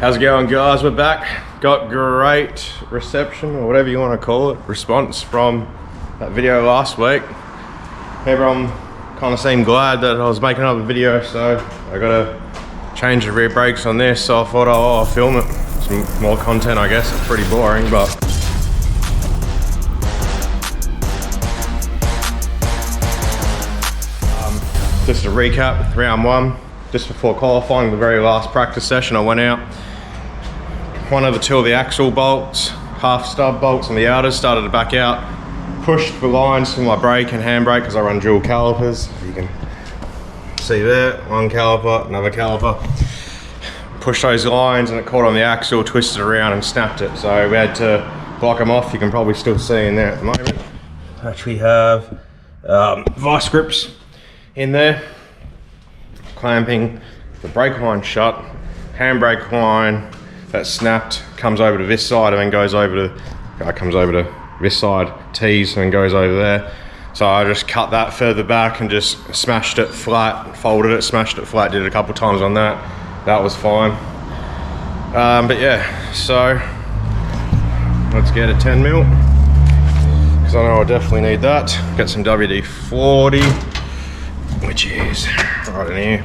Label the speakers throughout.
Speaker 1: How's it going, guys? We're back. Got great reception, or whatever you want to call it, response from that video last week. Everyone kind of seemed glad that I was making another video, so I gotta change the rear brakes on this, so I thought, oh, I'll film it. Some more content, I guess. It's pretty boring, but just to recap, round one, just before qualifying, the very last practice session, I went out. One of the two of the axle bolts, half stub bolts on the outers, started to back out. Pushed the lines for my brake and handbrake because I run dual calipers. You can see there, one caliper, another caliper. Pushed those lines and it caught on the axle, twisted around and snapped it. So we had to block them off. You can probably still see in there at the moment. Actually have vice grips in there, clamping the brake line shut. Handbrake line that snapped comes over to this side and then goes over to this side, tees, and then goes over there. So I just cut that further back and just smashed it flat, folded it, smashed it flat, did it a couple times on that. That was fine. But yeah, so let's get a 10 mil, because I know I definitely need that. Get some WD-40, which is right in here.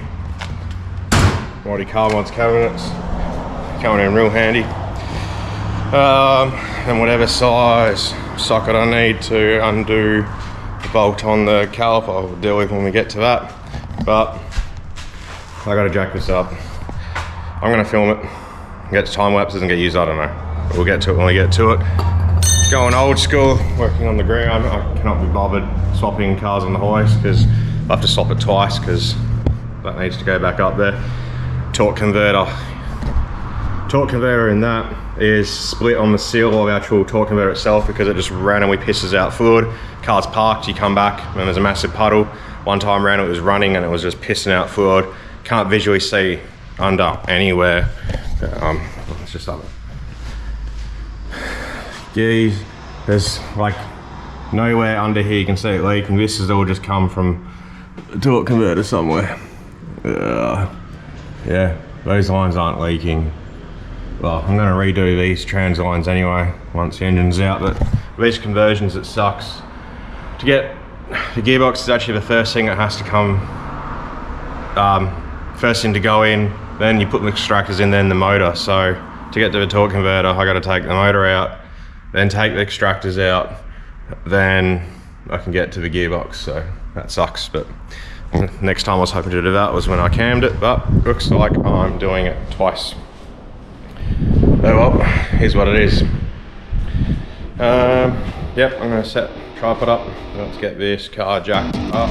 Speaker 1: Mighty Carbon's cabinets, coming in real handy. And whatever size socket I need to undo the bolt on the caliper, I'll deal with when we get to that. But I gotta jack this up. I'm gonna film it, get to time lapses and get used, I don't know. We'll get to it when we get to it. Going old school, working on the ground. I cannot be bothered swapping cars on the hoist because I have to swap it twice because that needs to go back up there. Torque converter in that is split on the seal of the actual torque converter itself because it just randomly pisses out fluid. Car's parked, you come back and there's a massive puddle. One time around it was running and it was just pissing out fluid. Can't visually see under anywhere. Let's just have it. Geez, there's like nowhere under here you can see it leaking. This has all just come from the torque converter somewhere. Yeah, those lines aren't leaking. Well, I'm going to redo these trans lines anyway once the engine's out, but these conversions, it sucks. To get the gearbox is actually the first thing that has to come, first thing to go in, then you put the extractors in, then the motor. So to get to the torque converter, I got to take the motor out, then take the extractors out, then I can get to the gearbox. So that sucks, but next time I was hoping to do that was when I cammed it, but looks like I'm doing it twice. Oh well, here's what it is. Yep, I'm going to set tripod up. Let's get this car jacked up.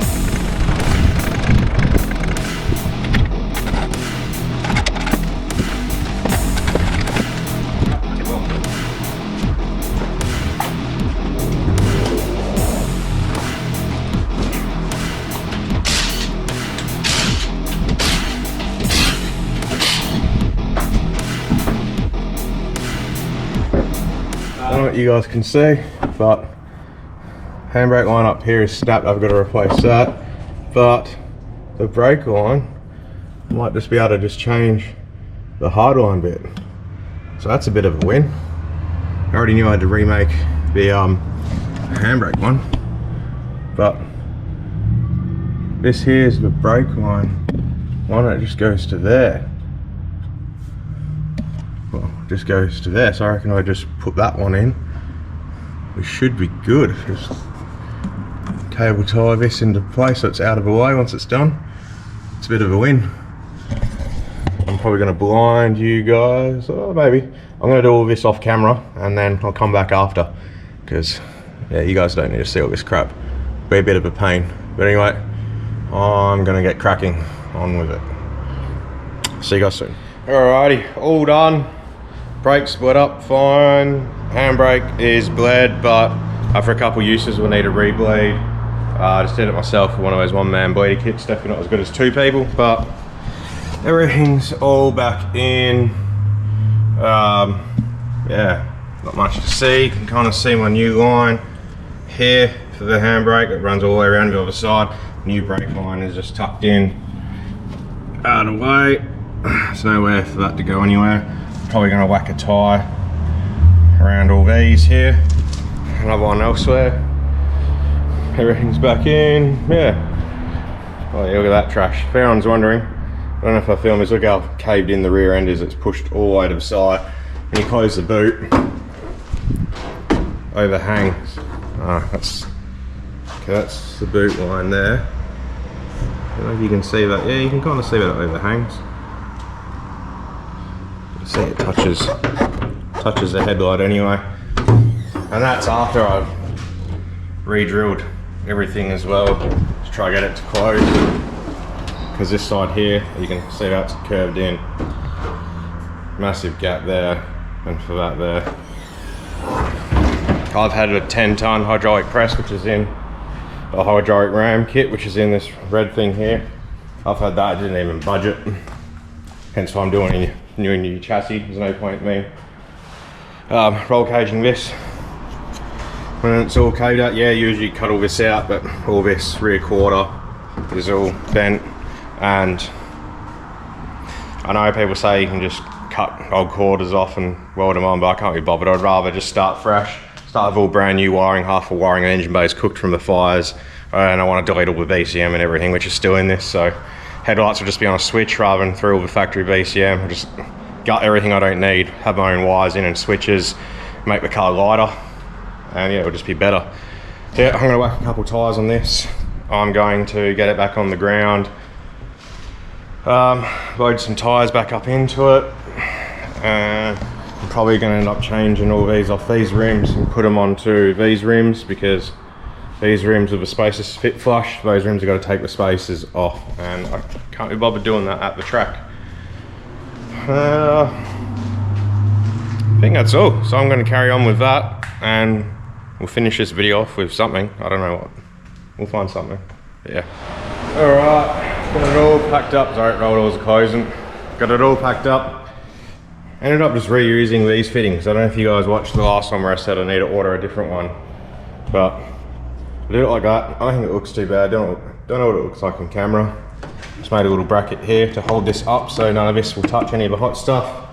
Speaker 1: I don't know what you guys can see, but handbrake line up here is snapped. I've got to replace that, but the brake line, I might just be able to just change the hard line bit, so that's a bit of a win. I already knew I had to remake the handbrake one, but this here is the brake line. Why don't it just goes to there? Well, just goes to there, so I reckon I just put that one in. We should be good. Just cable tie this into place so it's out of the way once it's done. It's a bit of a win. I'm probably going to blind you guys, or maybe. I'm going to do all this off camera and then I'll come back after, because yeah, you guys don't need to see all this crap. Be a bit of a pain. But anyway, I'm going to get cracking on with it. See you guys soon. Alrighty, all done. Brake split up fine. Handbrake is bled, but after a couple uses we'll need a rebleed. I just did it myself with one of those one-man bleeder kits. Definitely not as good as two people, but everything's all back in. Yeah, not much to see. You can kind of see my new line here for the handbrake. It runs all the way around the other side. New brake line is just tucked in out of the way. There's nowhere for that to go anywhere. Probably going to whack a tyre around all these here. Another one elsewhere. Everything's back in. Yeah. Oh yeah, look at that trash. If anyone's wondering, I don't know if I film this, look how caved in the rear end is. It's pushed all the way to the side. When you close the boot, overhangs. That's the boot line there. I don't know if you can see that. Yeah, you can kind of see that it overhangs. You see it touches the headlight anyway. And that's after I've re-drilled everything as well to try to get it to close. Because this side here, you can see that's curved in. Massive gap there, and for that there. I've had a 10-ton hydraulic press, which is in a hydraulic ram kit, which is in this red thing here. I've had that, I didn't even budget. Hence why I'm doing a new chassis. There's no point in me roll caging this. When it's all caved out, yeah, usually cut all this out, but all this rear quarter is all bent. And I know people say you can just cut old quarters off and weld them on, but I can't be bothered. I'd rather just start fresh. Start with all brand new wiring, half the wiring and engine base cooked from the fires, and I want to delete all the VCM and everything which is still in this, so headlights will just be on a switch rather than through all the factory VCM. I'll just gut everything I don't need, have my own wires in and switches, make the car lighter, and yeah, it'll just be better. So yeah, I'm going to whack a couple tyres on this. I'm going to get it back on the ground, load some tyres back up into it, and I'm probably going to end up changing all these off these rims and put them onto these rims, because these rims with the spaces fit flush, those rims have got to take the spaces off, and I can't be bothered doing that at the track. I think that's all, so I'm going to carry on with that and we'll finish this video off with something. I don't know what, we'll find something. But yeah. Alright, got it all packed up. Sorry, roll doors are closing. Got it all packed up. Ended up just reusing these fittings. I don't know if you guys watched the last one where I said I need to order a different one, but I did it like that. I don't think it looks too bad. Don't know what it looks like on camera. Just made a little bracket here to hold this up so none of this will touch any of the hot stuff.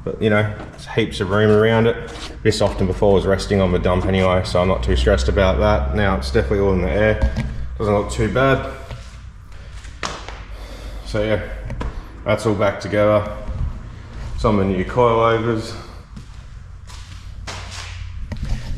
Speaker 1: But you know, there's heaps of room around it. This often before was resting on the dump anyway, so I'm not too stressed about that. Now it's definitely all in the air. Doesn't look too bad. So yeah, that's all back together. Some of the new coilovers.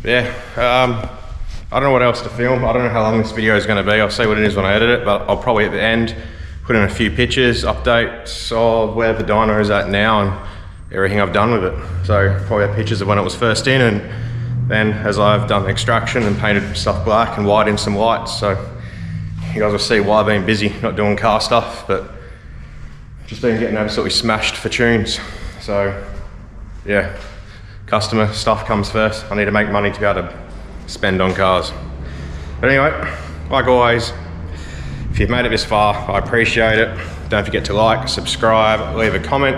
Speaker 1: Yeah, I don't know what else to film. I don't know how long this video is going to be. I'll see what it is when I edit it, but I'll probably at the end put in a few pictures, updates of where the dyno is at now and everything I've done with it. So probably have pictures of when it was first in, and then as I've done extraction and painted stuff black and wired in some lights. So you guys will see why I've been busy not doing car stuff, but just been getting absolutely smashed for tunes. So yeah, customer stuff comes first. I need to make money to be able to spend on cars. But anyway, like always, if you've made it this far, I appreciate it. Don't forget to like, subscribe, leave a comment,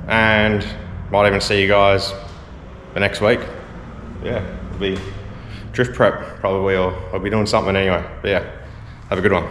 Speaker 1: and might even see you guys the next week. Yeah, it'll be drift prep probably, or I'll be doing something anyway. But yeah, have a good one.